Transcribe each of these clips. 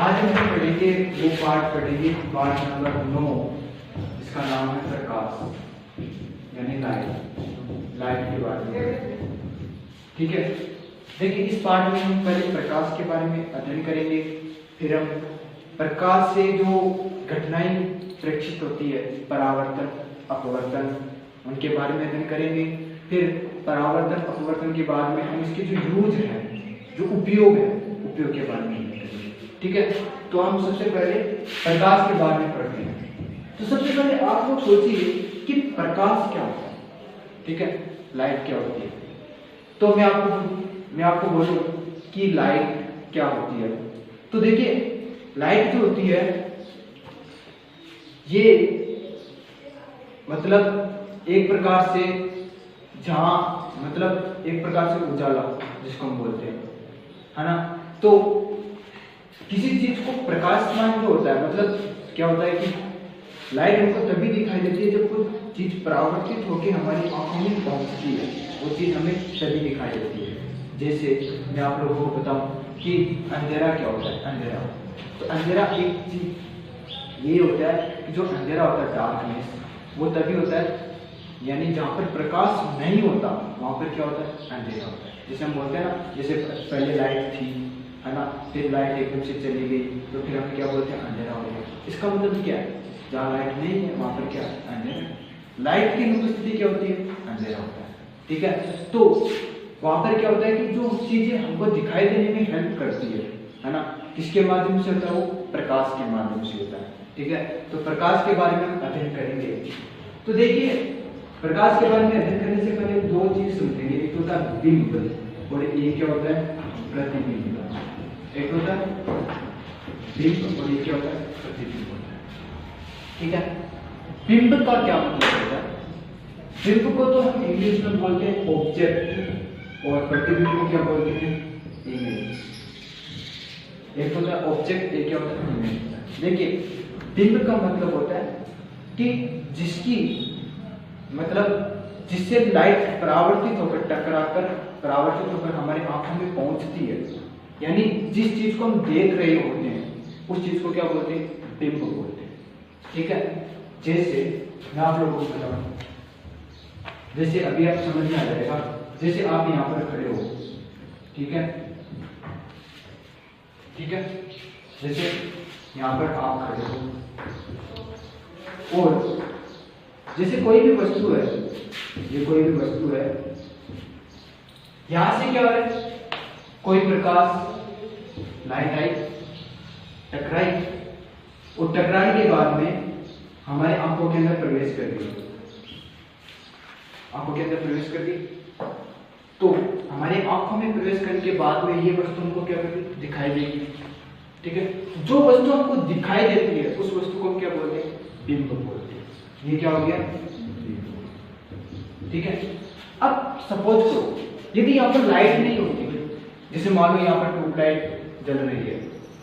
आज हम पढ़ेंगे वो पार्ट पढ़ेंगे, पार्ट नंबर 9। इसका नाम है प्रकाश यानी लाइट के बारे में। ठीक है, देखिए इस पार्ट में हम पहले प्रकाश के बारे में अध्ययन करेंगे, फिर हम प्रकाश से जो घटनाएं प्रेक्षित होती है, परावर्तन अपवर्तन, उनके बारे में अध्ययन करेंगे। फिर परावर्तन अपवर्तन के बाद में हम इसके जो यूज है, जो उपयोग है, उपयोग के बारे में अध्ययन करेंगे। ठीक है, तो हम सबसे पहले प्रकाश के बारे में पढ़ते हैं। तो सबसे पहले आप लोग सोचिए कि प्रकाश क्या होता है। ठीक है, लाइट क्या होती है। तो मैं आपको बोलूं कि लाइट क्या होती है। तो देखिए लाइट जो होती है ये मतलब एक प्रकार से एक प्रकार से उजाला जिसको हम बोलते हैं, है ना। तो किसी चीज को प्रकाशमान जो होता है, मतलब क्या होता है कि लाइट हमको तभी दिखाई देती है जब कोई चीज परावर्तित होकर हमारी आंखों में पहुंचती है, वो चीज हमें तभी दिखाई देती है। जैसे मैं आप लोगों को बताऊं कि अंधेरा क्या होता है। अंधेरा, तो अंधेरा एक चीज ये होता है कि जो अंधेरा होता है, डार्कनेस, वो तभी होता है यानी जहाँ पर प्रकाश नहीं होता वहां पर क्या होता है, अंधेरा होता है। जैसे हम बोलते हैं ना, जैसे पहले लाइट थी, है ना, फिर लाइट एकदम से चली गई, तो फिर हम क्या बोलते हैं, अंधेरा हो गया। इसका मतलब क्या है, जहाँ लाइट नहीं है वहां पर क्या है, अंधेरा। लाइट की अनुपस्थिति क्या होती है, अंधेरा होता है। ठीक है, तो वहां पर क्या होता है कि जो चीजें हमको दिखाई देने में हेल्प करती है ना, किसके माध्यम से होता है, वो प्रकाश के माध्यम से होता है। ठीक है, तो प्रकाश के बारे में हम अध्ययन करेंगे। तो देखिए प्रकाश के बारे में अध्ययन करने से पहले दो चीज समझेंगे, एक होता है बिंब और एक क्या होता है, प्रतिबिंब। एक होता है बिंब और एक क्या होता है, प्रतिबिंब होता है। ठीक है, बिंब का क्या मतलब होता है। बिंब को तो हम इंग्लिश में बोलते हैं ऑब्जेक्ट, और प्रतिबिंब को क्या बोलते हैं, इमेज। एक होता है ऑब्जेक्ट, एक क्या होता है, इमेज। देखिए बिंब का मतलब होता है कि जिसकी मतलब जिससे लाइट परावर्तित होकर टकराकर परावर्तित होकर हमारी आंखों में पहुंचती है, यानी जिस चीज को हम देख रहे होते हैं उस चीज को क्या बोलते हैं, बिंब बोलते हैं। ठीक है, जैसे मैं आप लोगों को बताऊं, जैसे अभी आप समझ में आ जाएगा। जैसे आप यहाँ पर खड़े हो, ठीक है, ठीक है, जैसे यहाँ पर आप खड़े हो और जैसे कोई भी वस्तु है, ये कोई भी वस्तु है, यहां से क्या है, कोई प्रकाश लाइट आई, टकराई, और टकराने के बाद में हमारे आंखों के अंदर प्रवेश कर गई, आंखों के अंदर प्रवेश कर गई। तो हमारे आंखों में प्रवेश करने के बाद में ये वस्तु हमको क्या करती, दिखाई देगी। ठीक है, जो वस्तु हमको दिखाई देती है उस वस्तु को हम क्या बोलते हैं, बिंब बोलते हैं। ये क्या हो गया, ठीक है। अब सपोज करो यदि यहाँ पर लाइट नहीं होती, जैसे मान लो यहाँ पर ट्यूबलाइट जल रही है,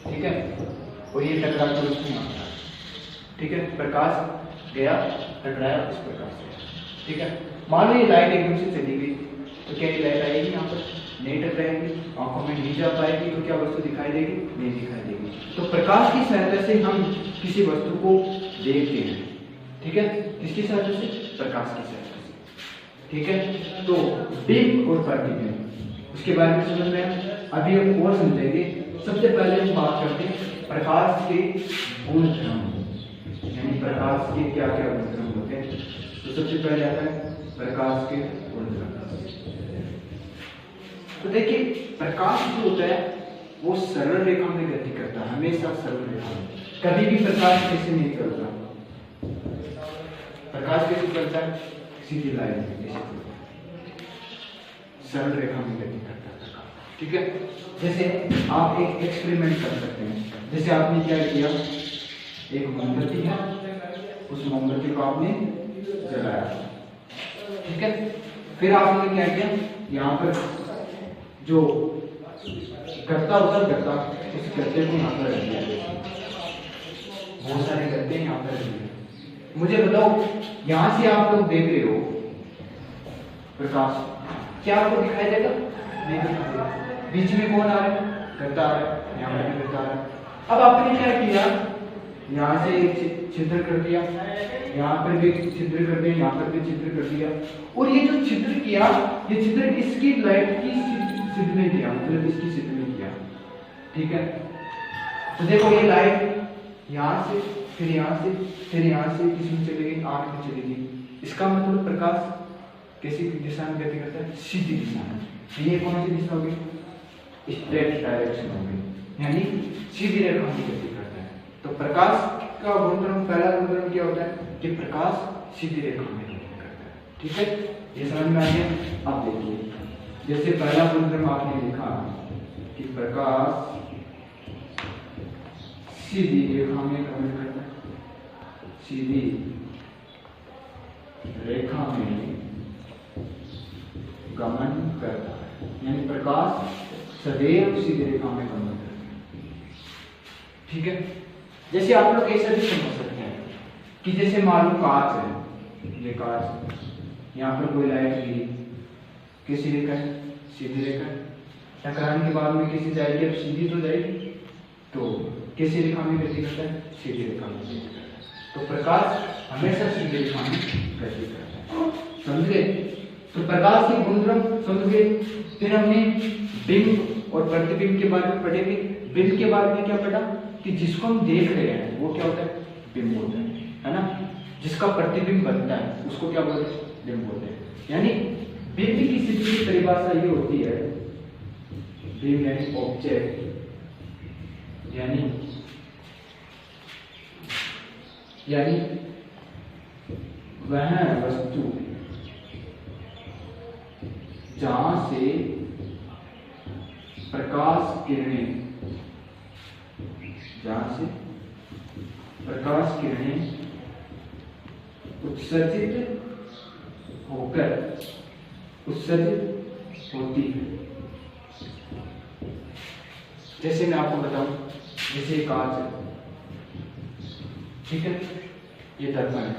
ठीक है, और ये टकरा कर उसमें आता है, ठीक है, प्रकाश गया, टकराया उस प्रकाश से। ठीक है, मान लो ये लाइट एकदम से चली गई, तो क्या ये लाइट आएगी, यहाँ पर नहीं टकराएगी, आंखों में नहीं जा पाएगी, तो क्या वस्तु दिखाई देगी, नहीं दिखाई देगी। तो प्रकाश की सहायता से हम किसी वस्तु को देखते हैं। ठीक है, किसकी सहायता से, प्रकाश की सहायता से। ठीक है, तो बिंब और प्रतिबिंब उसके बारे में समझ रहे हैं। अभी हम और समझेंगे। सबसे पहले हम बात करते हैं प्रकाश के गुण धर्म, यानी प्रकाश के क्या क्या गुण धर्म होते हैं। तो सबसे पहले आता है प्रकाश के गुण धर्म। तो देखिए प्रकाश जो होता है वो सरल रेखा में गति करता है, हमेशा सरल रेखा में, कभी भी प्रकाश ऐसे नहीं करता। प्रकाश कैसे चलता है, सीधी लाइन में, सरल रेखा में गति करता है। ठीक है, जैसे आप एक एक्सपेरिमेंट कर सकते हैं। जैसे आपने क्या किया, एक मोमबत्ती है, उस मोमबत्ती को आपने जलाया, ठीक है, फिर आपने क्या किया, यहाँ पर जो गत्ता होता है, गत्ता, उस गत्ते को यहाँ पर रख दिया, बहुत सारे गत्ते यहाँ पर रख दिए। मुझे बताओ यहां से आप लोग देख रहे हो प्रकाश, क्या आपको दिखाई देगा, नहीं दिखाई देगा। बीच में कौन आ रहा है, गत्ता आ रहा है, यहाँ पर भी गत्ता आ रहा है, अब आपने क्या किया, यहाँ से एक छिद्र कर दिया, यहाँ पर भी छिद्र कर दिया, यहाँ पर भी छिद्र कर दिया, और ये जो छिद्र किया, ये छिद्र इसकी लाइट की सिद्ध में किया, मतलब इसकी सिद्ध में किया, ठीक है। तो देखो ये लाइट यहाँ से, फिर यहाँ से, फिर यहाँ से किसमें चलेगी, आंख में चलेगी। इसका मतलब प्रकाश कैसी दिशा में गति करता है, सीधी दिशा में। तो ये कौन सी दिशा होगी, स्ट्रेट डायरेक्शन होगी, यानी सीधी रेखा में गति करता है। तो प्रकाश का गुणधर्म, पहला गुणधर्म क्या होता है कि प्रकाश सीधी रेखा में गति करता है, ठीक है। ये समझ में आ गया। अब देखिए, जैसे पहला गुणधर्म आपने लिखा कि प्रकाश सीधी रेखा में गमन करता है, सीधी रेखा में गमन करता है, यानी प्रकाश सदैव सीधी रेखा में गमन करता है, ठीक है। जैसे आप लोग ऐसा भी समझ सकते हैं कि जैसे मान लो कांच है, ये कांच, यहाँ पर कोई लाइट गिरी, कैसी रेखा है, सीधी रेखा है, टकराने के बाद में कैसी जाएगी, अब सीधी तो जाएगी, तो कैसी रेखा में गति करता है, सीधी रेखा में गति करता है। तो प्रकाश हमेशा सीधी रेखा में गति करता है, समझ गए। तो प्रकाश के गुणधर्म समझ गए। फिर हमने बिंब और प्रतिबिंब के बारे में पढ़ेंगे। बिंब के बारे में क्या पढ़ा कि जिसको हम देख रहे हैं वो क्या होता है, बिंब होता है ना। जिसका प्रतिबिंब बनता है उसको क्या बोलते हैं, बिंब बोलते हैं। यानी बिंब की सीधी परिभाषा ये होती है, बिंब यानी ऑब्जेक्ट, यानी वह वस्तु जहां से प्रकाश किरणें उत्सर्जित होती है। जैसे मैं आपको बताऊं, जैसे कांच है, ठीक है, ये दर्पण है,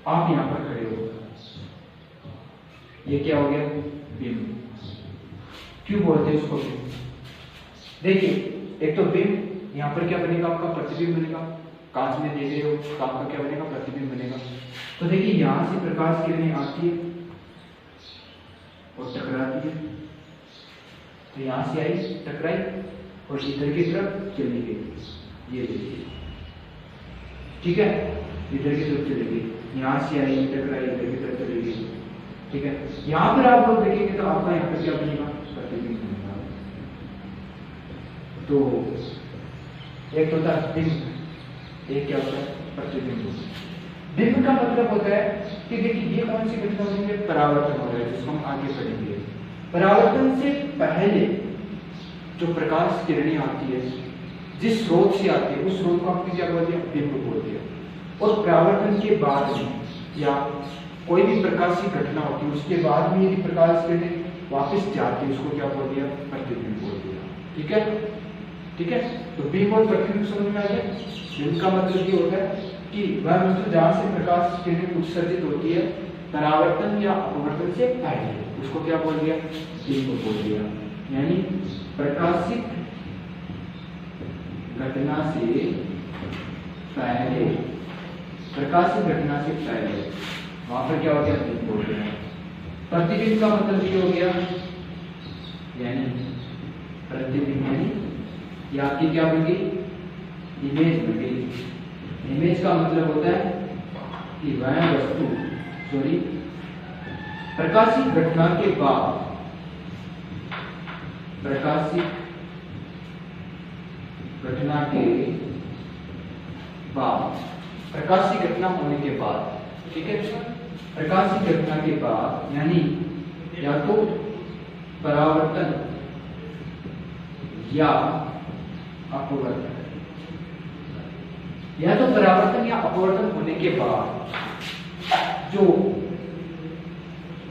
आप यहां पर खड़े हो, ये क्या हो गया, बिंब। क्यों बोलते हैं उसको बिंब? देखिए, एक तो बिंब, यहां पर क्या बनेगा, आपका प्रतिबिंब बनेगा। कांच में देख रहे हो तो आपका क्या बनेगा, प्रतिबिंब बनेगा। तो देखिए, यहां से प्रकाश किरणें आती है और टकराती है, तो यहां से आई, टकराई और इधर की तरफ चली गई, ये देखिए, ठीक है, इधर की तरफ चली गई, यहां से आई, टकराई, इधर की तरफ चली गई, ठीक है। यहां पर आप लोग देखेंगे तो आपका यहाँ पर क्या बनेगा, प्रतिबिंब बनेगा। तो एक होता है बिंब, एक क्या होता है, प्रतिबिंब। बिंब का मतलब होता है कि देखिए ये कौन सी घटना होती है, परावर्तन हो रहा है, जिसको हम आगे पढ़ेंगे। परावर्तन से पहले जो प्रकाश किरणें आती है, जिस स्रोत से आती है, उस स्रोत को हमने क्या बोल दिया, बिंब बोल दिया। और परावर्तन के बाद में या कोई भी प्रकाश की घटना होती है, उसके बाद में यदि प्रकाश किरणें वापस जाती है, उसको क्या बोल दिया, प्रतिबिंब बोल दिया, ठीक है, ठीक है। तो बिंब और प्रतिबिंब समझ में आ गया। बिंब का मतलब ये होता है कि वह वस्तु जहां से प्रकाश किरणें उत्सर्जित होती है, परावर्तन या अपवर्तन से पहले, उसको क्या बोल दिया, बिंब बोल दिया। यानी प्रकाशित घटना से पहले, वहां पर क्या हो गया, बिंब बोल रहे हैं। प्रतिबिंब का मतलब ये हो गया, यानी प्रतिबिंब, यानी ये आपकी क्या बन गई, इमेज बन गई। इमेज का मतलब होता है कि वह वस्तु, प्रकाशित घटना के बाद, प्रकाशित घटना होने के बाद, ठीक है, प्रकाशित घटना के बाद, यानी या तो परावर्तन या अपवर्तन, या तो परावर्तन या अपवर्तन होने के बाद, जो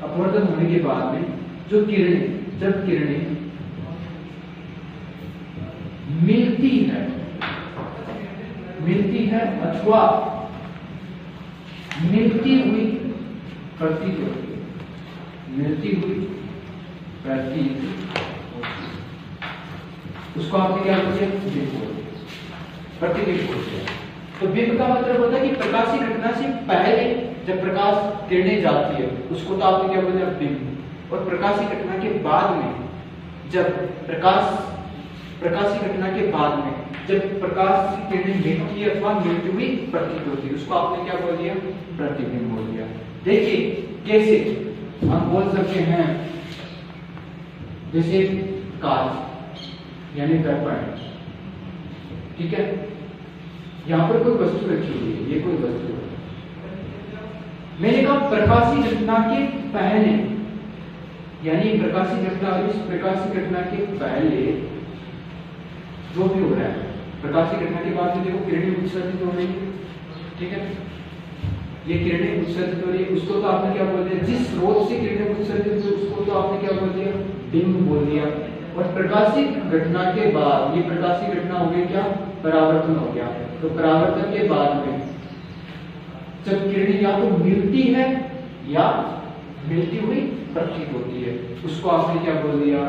अपवर्तन होने के बाद में जो किरणें, जब किरणें मिलती है अथवा मिलती हुई प्रतीत होती है, उसको आपने क्या बोल दिया? बिंब बोल दिया, प्रतिबिंब बोल दिया। तो बिंब का मतलब होता है कि प्रकाशीय घटना से पहले जब प्रकाश किरणें जाती है उसको तो आपने क्या बोल दिया? बिंब। और प्रकाशीय घटना के बाद में जब प्रकाशीय घटना के बाद में जब प्रकाश की किरणें मिलती है अथवा मिलती हुई प्रतीत होती है उसको आपने क्या बोल दिया? प्रतिबिंब बोल दिया। देखिए कैसे हम बोल सकते हैं, जैसे कांच यानी दर्पण, ठीक है, यहां पर कोई वस्तु रखी हुई है, ये कोई वस्तु है, मैंने कहा प्रकाशीय घटना के पहले, यानी प्रकाशीय घटना, इस प्रकाशीय घटना के पहले जो भी हो रहा है, प्रकाशीय घटना के बाद में देखो किरणें उत्सर्जित हो रही है, ठीक है, ये किरणें उत्सर्जित हो रही है, उसको तो आपने क्या बोल दिया? जिस स्रोत से किरणें उत्सर्जित हुई उसको तो आपने क्या बोल दिया? बिंब बोल दिया। और प्रकाशीय घटना के बाद ये प्रकाशीय घटना हो गई क्या? परावर्तन हो गया। तो परावर्तन के बाद में जब किरणें या तो मिलती है या मिलती हुई प्रतीत होती है उसको आपने क्या बोल दिया?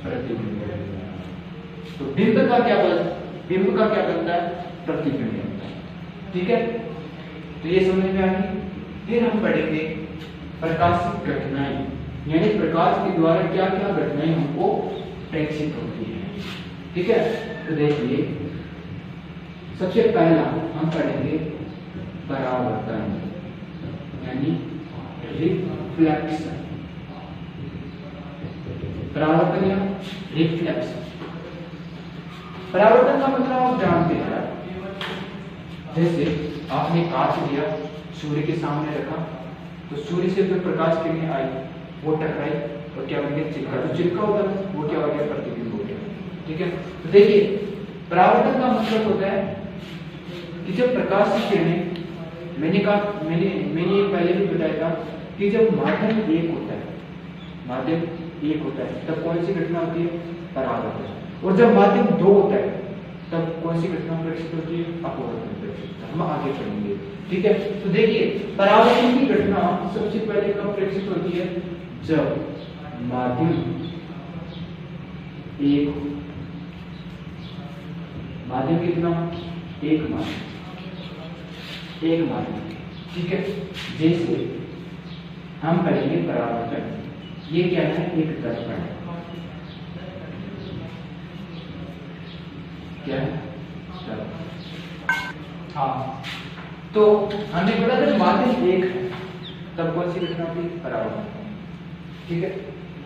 प्रतिबिंब। तो बिंब का क्या बनता है? प्रतिबिंब बनता है, ठीक है। तो ये समझ में आ गई। फिर हम पढ़ेंगे प्रकाशित घटनाएं, यानी प्रकाश के द्वारा क्या क्या घटनाएं हमको प्रेक्षित होती है, ठीक है। तो देखिए सबसे पहला हम पढ़ेंगे परावर्तन यानी रिफ्लेक्शन। परावर्तन या रिफ्लेक्शन। परावर्तन का मतलब आप जानते हैं, जैसे आपने कांच लिया, सूर्य के सामने रखा, तो सूर्य से जो प्रकाश किरणें आई वो टकराई और क्या बन गया? चिल्का। जो चिल्का होता है वो क्या हो गया? प्रतिबिंब हो गया, ठीक है। तो देखिए परावर्तन का मतलब होता है कि जब प्रकाश की किरणें, मैंने ये पहले भी बताया था कि जब माध्यम एक होता है तब कौन सी घटना होती है? परावर्तन। और जब माध्यम दो होता है तब कौन सी घटना प्रेक्षित होती है? अपवर्तन प्रेक्षित। हम आगे पढ़ेंगे, ठीक है। तो देखिए परावर्तन की घटना सबसे पहले कब प्रेक्षित होती है? जब माध्यम एक, माध्यम कितना? एक माध्यम, ठीक है। जैसे हम करेंगे परावर्तन, ये क्या है? एक दर्पण है, क्या है? हाँ, तो हमने बोला जब माध्यम एक है तब कौन सी घटना होती है? परावर्तन, ठीक है।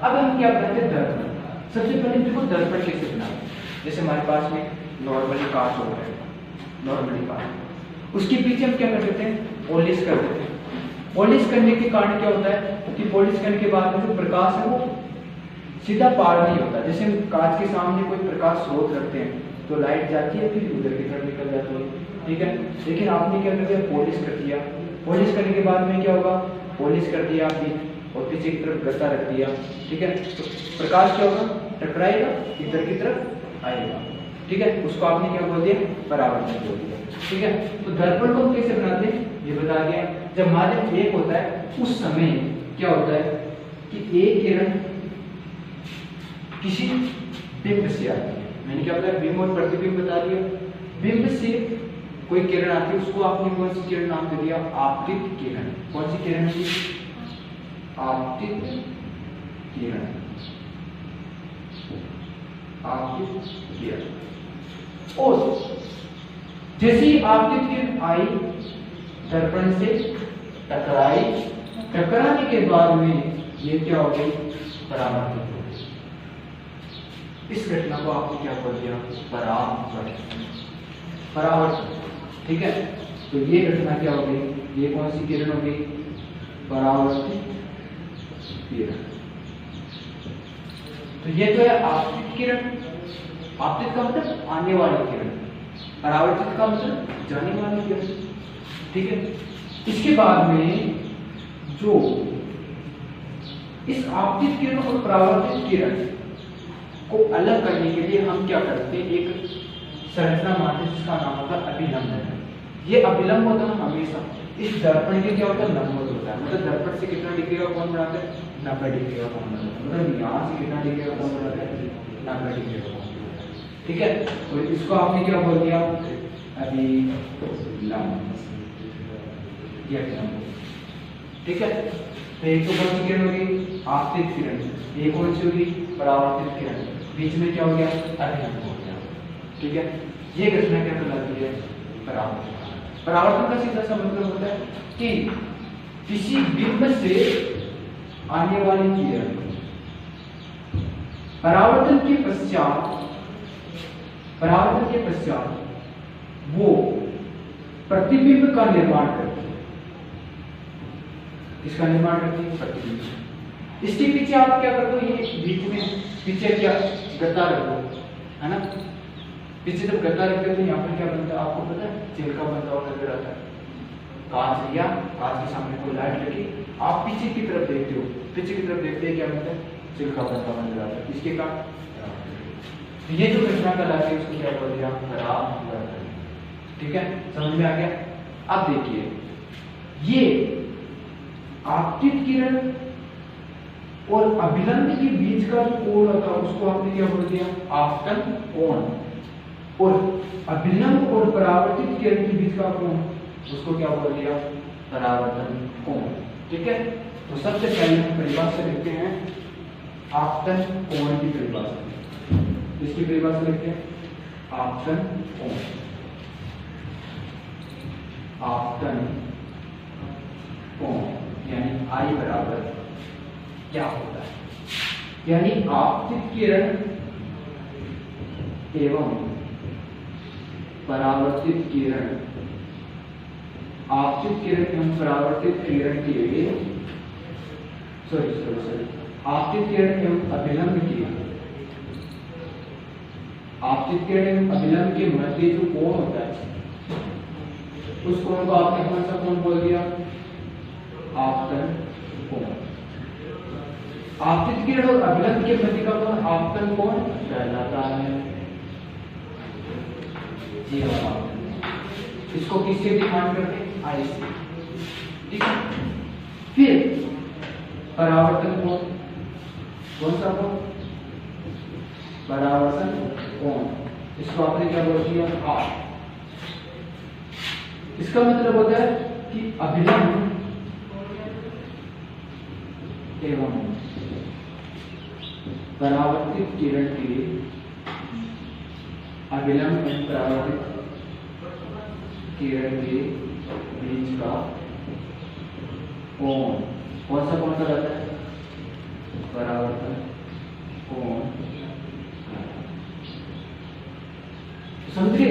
अब हम क्या करते हैं? दर्पण। सबसे पहले देखो दर्पण कैसे बनाते हैं। जैसे हमारे पास में नॉर्मली कांच होता है, नॉर्मली कांच, उसके पीछे हम क्या कर देते हैं? पॉलिश कर देते हैं। पॉलिश करने के कारण क्या होता है कि पॉलिश करने के बाद में जो प्रकाश है वो सीधा पार नहीं होता। जैसे हम कांच के सामने कोई प्रकाश स्रोत रखते हैं तो लाइट जाती है फिर उधर की तरफ निकल जाती है, ठीक है। लेकिन आपने क्या कर दिया? पॉलिश कर दिया। पॉलिश करने के बाद में क्या होगा? पॉलिश कर दिया आपने और पीछे की तरफ गत्ता रख दिया, ठीक है। तो प्रकाश क्या होगा? टकराएगा, इधर की तरफ आएगा, ठीक है। उसको आपने क्या बोल दिया? परावर्तन बोल दिया, ठीक है। तो दर्पण को कैसे बनाते हैं ये बता दिया। जब माध्यम एक होता है उस समय क्या होता है कि एक किरण किसी बिंब से आती है। मैंने क्या बताया? बिंब और प्रतिबिंब बता दिया। बिंब से कोई किरण आती है, उसको आपने कौन सी किरण नाम दे दिया? आपतित किरण। कौन सी किरण है? आपतित किरण, आपतित किरण। और जैसे ही आपतित किरण आई दर्पण से टकराई, टकराने के बाद में ये क्या हो गई? परावर्तित हो गई। इस घटना को आपने क्या बोल दिया? परावर्तन, ठीक है। तो ये घटना क्या हो गई? ये कौन सी किरण हो गई? परावर्तित किरण। तो ये तो है आपतित किरण। आपतित का मतलब आने वाली किरण, परावर्तित का मतलब जाने वाली किरण, ठीक है। इसके बाद में जो इस आपतित किरण और परावर्तित किरण को अलग करने के लिए हम क्या करते हैं? एक संरचना मानते हैं जिसका नाम होता है अभिलंब। ये अभिलंब होता है हमेशा इस दर्पण के क्या होता है? लंबवत होता है। मतलब दर्पण से कितना डिग्री का कोण बनाता है? 90 डिग्री का कोण बनाता है। मतलब यहाँ से कितना डिग्री का कोण बनाता है? 90 डिग्री का कोण बनाता है, ठीक है, और इसको आपने क्या बोल दिया अभिलंब, ठीक है। तो एक तो कौन सी किरण होगी आपतित किरण, एक कौन सी होगी परावर्तित किरण, बीच में क्या हो गया अभिलंब हो गया, ठीक है। ये घटना क्या कहलाती है परावर्तन। परावर्तन का सीधा सा मतलब होता है कि किसी बिंब से आने वाली किरण परावर्तन के पश्चात वो प्रतिबिंब का निर्माण करती है। इसका निर्माण करती है प्रतिबिंब। इसके पीछे आप क्या कर दो, ये बीच में पीछे क्या गत्ता रख दो, है ना। पीछे जब गत्ता रखते हो तो यहाँ पर क्या बनता है आपको पता है, चिलका बनता हुआ नजर आता है। कांच लिया, कांच के सामने कोई लाइट लगी, आप पीछे की तरफ देखते हो, पीछे की तरफ देखते हैं क्या बनता है चिलका बनता हुआ नजर आता है। इसके कारण ये जो घटना कहलाती है उसको क्या बोल दिया परावर्तन, ठीक है, समझ में आ गया। अब देखिए ये आपतित किरण और अभिलंब के बीच का जो कोण होता है उसको आपने क्या बोल दिया आपतन कोण, और अभिलंब और परावर्तित किरण के बीच का कोण उसको क्या बोल दिया परावर्तन कोण, ठीक है। तो सबसे पहले हम परिभाषा लिखते हैं आपतन कोण की परिभाषा, इसकी परिभाषा लिखते हैं आपतन कोण। आपतन कोण यानी आई बराबर क्या होता है, यानी आपतित किरण एवं परावर्तित किरण, आपतित किरण एवं परावर्तित किरण के आपतित किरण एवं अभिलंब की, आपतित किरण एवं अभिलंब के मध्य जो कोण होता है उस कोण को आपने कौन सा कोण बोल दिया आपतन कोण। आपतित किरण और अभिलंब के मध्य का कोण आपतन कोण कहलाता है। जी हाँ, इसको किससे डिफाइन करते हैं आई से, ठीक है। फिर परावर्तन कोण, कौन सा कोण परावर्तन कोण, इसको आपने क्या बोल दिया आर। इसका मतलब होता है कि अभिलंब एवं परावर्तित किरण के, अभिलंब एवं परावर्तित किरण के बीच का कोण, कौन सा कोण कहलाता है परावर्तन कोण। समझिए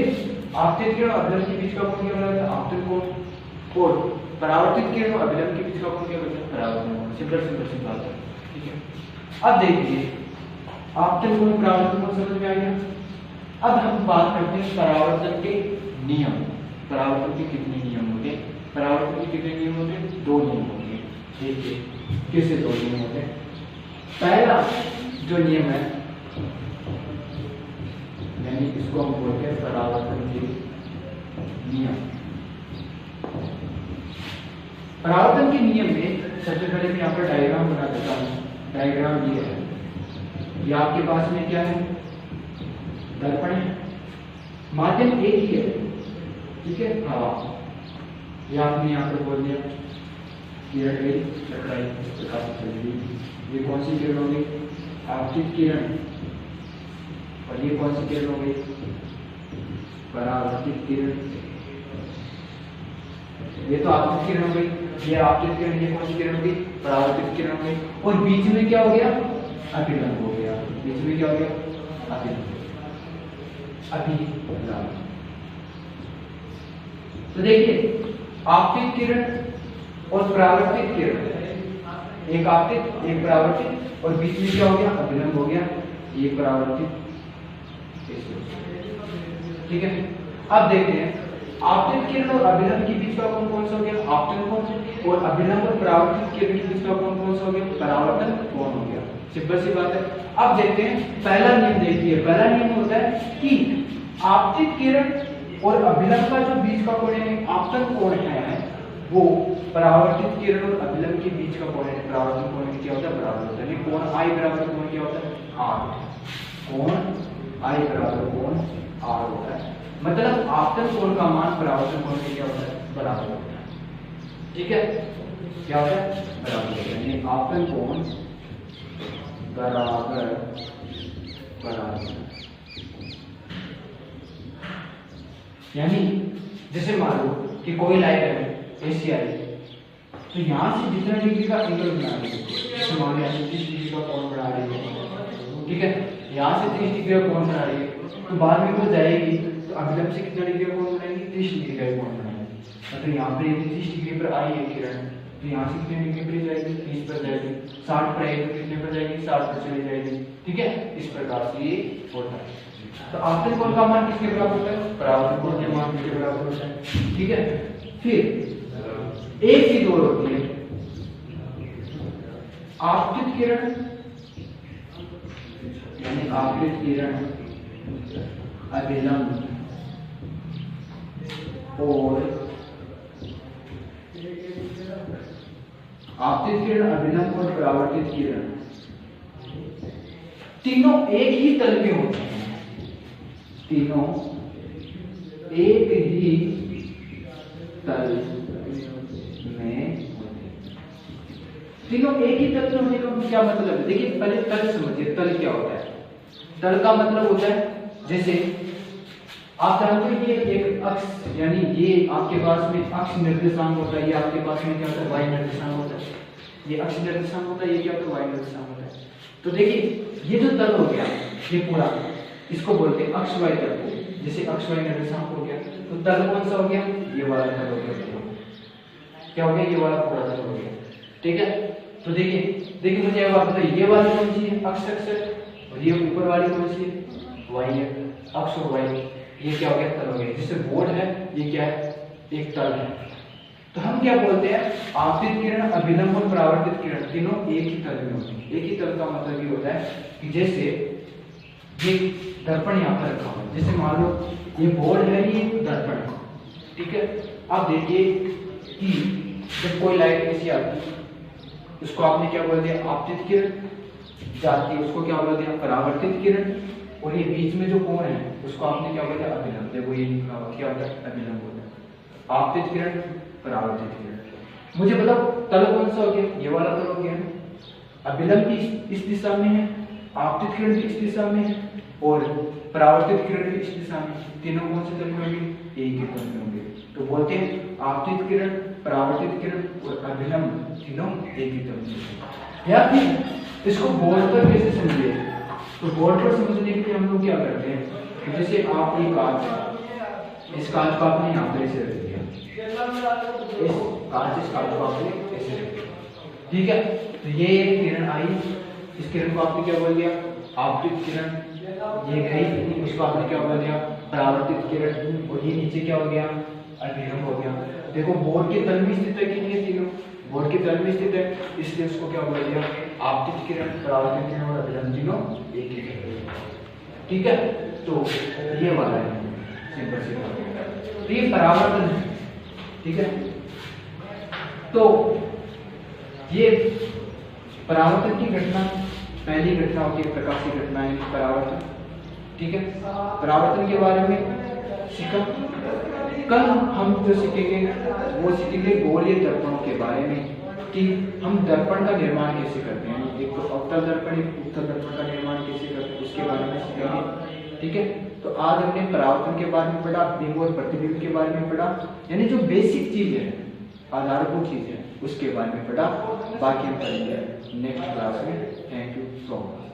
आपतित किरण और अभिलंब के बीच का कोण क्या कहलाता है आपतित कोण, और परावर्तित किरण और अभिलंब के बीच का कोण क्या कहलाता है परावर्तन कोण। सिंपल बात है, ठीक है। अब देखिए आपतित कोण परावर्तन कोण समझ में आ गया। अब हम बात करते हैं परावर्तन के नियम। परावर्तन के कितने नियम होते हैं, परावर्तन के कितने नियम होते हैं, दो नियम होते हैं, ठीक है। किससे दो नियम होते हैं, पहला जो नियम है यानी इसको हम बोलते हैं परावर्तन के नियम। परावर्तन के नियम में सबसे पहले मैं यहाँ पर डायग्राम बना देता हूँ। डायग्राम ये है, ये आपके पास में क्या है दर्पण है, माध्यम एक ही है, ठीक है हवा। ये आपने यहाँ पर बोल दिया किरण गई टकराई प्रकाश चली गई। ये कौन सी किरण हो गई आपतित किरण, और ये कौन सी किरण हो गई परावर्तित किरण। ये तो आपतित किरण हो गई, ये आपतित किरण, ये कौन सी किरण हो गई परावर्तित किरण हो गई, और बीच में क्या हो गया अभिलंब हो गया। बीच में क्या हो गया अभिलंब। तो देखिए आपतित किरण और परावर्तित किरण, एक आपतित एक परावर्तित, और बीच में क्या हो गया अभिलंब हो गया, ये परावर्तित, ठीक है। अब देखते हैं आपतित किरण और अभिलंब के बीच का कोण कौन सा हो गया आपतन कोण, और अभिलंब और परावर्तित किरण के बीच का कोण कौन सा हो गया परावर्तन कोण हो गया। सिंपल सी बात है। अब देखते हैं पहला नियम। देखिए पहला नियम होता है कि आपतित किरण और अभिलंब का जो बीच का कोण है आपतन कोण है, वो परावर्तित किरण और अभिलंब के बीच का कोण है परावर्तन कोण क्या होता है बराबर होता है। कोण आई बराबर कोण क्या होता है आर, कोण I बराबर कोण R होता है। मतलब आपतन कोण का मान परावर्तन कोण के क्या होता है, बराबर होता है। ठीक है, क्या होता है, बराबर होता है। यानी आपतन कोण बराबर बराबर, यानी जैसे मान लो कि कोई लाइट है ऐसी आई, तो यहाँ से जितना डिग्री का एंगल बना रही है, जैसे मान लो 30 डिग्री का कोण बना रही है, ठीक है, यहाँ से 30 डिग्री का कोण बना रही है, तो बाद में वो जाएगी तो अभिलंब से कितना डिग्री का कोण बनाएगी, 30 डिग्री का कोण बनाएगी। मतलब यहाँ पर 30 डिग्री पर आई है किरण, तो यहाँ से कितने डिग्री पर जाएगी, 30 पर जाएगी, 60 पर आएगी तो कितने पर जाएगी, 60 पर चली जाएगी। ठीक है, इस प्रकार से ये होता है। तो आपतन कोण का मान किसके बराबर होता है, परावर्तन कोण के मान के बराबर होता है। ठीक है, फिर एक चीज और होती है, आपतित किरण, यानी आपतित किरण अभिलंब और आपतित किरण, अभिलंब और परावर्तित किरण तीनों एक ही तल में होते हैं, तीनों एक ही तल में होते हैं। तीनों एक ही तल में होने का क्या मतलब है, देखिए पहले तल समझिए, तल क्या होता है। तल का मतलब होता है, जैसे आप जानते हैं ये एक अक्ष, यानी ये आपके पास में अक्ष निर्देशांक होता है, ये आपके पास में क्या होता है, वाई निर्देशांक होता है। ये अक्ष निर्देशांक होता है, ये क्या होता है, वाई निर्देशांक होता है। तो देखिए ये जो तल हो गया ये पूरा, इसको बोलते हैं अक्ष वाई तल को। जैसे अक्ष वाई निर्देशांक हो गया, तो तल कौन सा हो गया, ये वाला तल हो गया। क्या हो गया, ये वाला पूरा तल हो गया। ठीक है, तो देखिए मुझे अब आप बताइए, ये वाली कौन सी है, अक्ष अक्ष, और ये ऊपर वाली कौन सी है, वाई है। अक्ष और वाई, ये क्या हो गया, तल हो गया। जैसे बोर्ड है, ये क्या है, एक तल है। तो हम क्या बोलते हैं, आपतित किरण, अभिलंब और परावर्तित किरण तीनों एक ही तल में होती है। एक ही तल का मतलब ये होता है कि जैसे ये दर्पण यहाँ पर रखा हुआ है, जैसे मान लो ये बोर्ड है, ये दर्पण है। ठीक है, अब देखिए कि जब कोई लाइट ऐसी आती है, उसको आपने क्या बोल दिया, आपतित किरण, जाती है उसको क्या बोल दिया, परावर्तित किरण, और ये बीच में जो कोण है उसको आपने क्या बोल दिया, अभिलंब। देखो ये लिखा हुआ क्या होता है, अभिलंब होता है। आपतित किरण, परावर्तित किरण। मुझे बताओ तल कौन सा हो गया, ये वाला तल हो गया। अभिलंब भी इस दिशा में है, आपतित किरण भी इस दिशा में है, और परावर्तित किरण भी इस दिशा में। तीनों कौन से तल में होंगे, एक ही तल में होंगे। तो बोलते हैं आपतित किरण, परावर्तित किरण और अभिलंब तीनों एक ही तल में होंगे। या फिर इसको बोर्ड पर कैसे समझिए, तो बोर्ड पर समझने के लिए हम लोग क्या करते हैं, तो जैसे आप ये कांच है, इस कांच को आपने यहाँ पर ऐसे रख दिया, इस कांच को आपने ऐसे रख दिया। ठीक है, तो ये एक किरण आई, इस किरण को आपने क्या बोल दिया, आपतित किरण। ये गई, उसको आपने क्या बोल दिया, परावर्तित किरण। और ये नीचे क्या हो गया, अभिलंब हो गया। देखो बोर्ड के तल में स्थित है कि नहीं, तीनों बोर्ड के तल में स्थित है, इसलिए उसको क्या बोल दिया, आपतित किरण, परावर्तित किरण और अभिलंब तीनों एक ही है। ठीक है, तो ये वाला है सिंपल सिंपल, तो ये परावर्तन है। ठीक है, तो ये परावर्तन की घटना, पहली घटना होती है प्रकाशीय घटना है परावर्तन। ठीक है, परावर्तन के बारे में सीखा। कल हम जो सीखेंगे वो सीखेंगे गोलीय दर्पणों के बारे में, कि हम दर्पण का निर्माण कैसे करते हैं। एक तो अवतल दर्पण, एक उत्तल दर्पण का निर्माण कैसे करते हैं, उसके बारे में सीखेंगे। ठीक है, तो आज हमने परावर्तन के बारे में पढ़ा, बिंब और प्रतिबिंब के बारे में पढ़ा, यानी जो बेसिक चीज है, आधारभूत चीज है, उसके बारे में पढ़ा। बाकी हम पढ़ेंगे नेक्स्ट क्लास में। Thank you so much.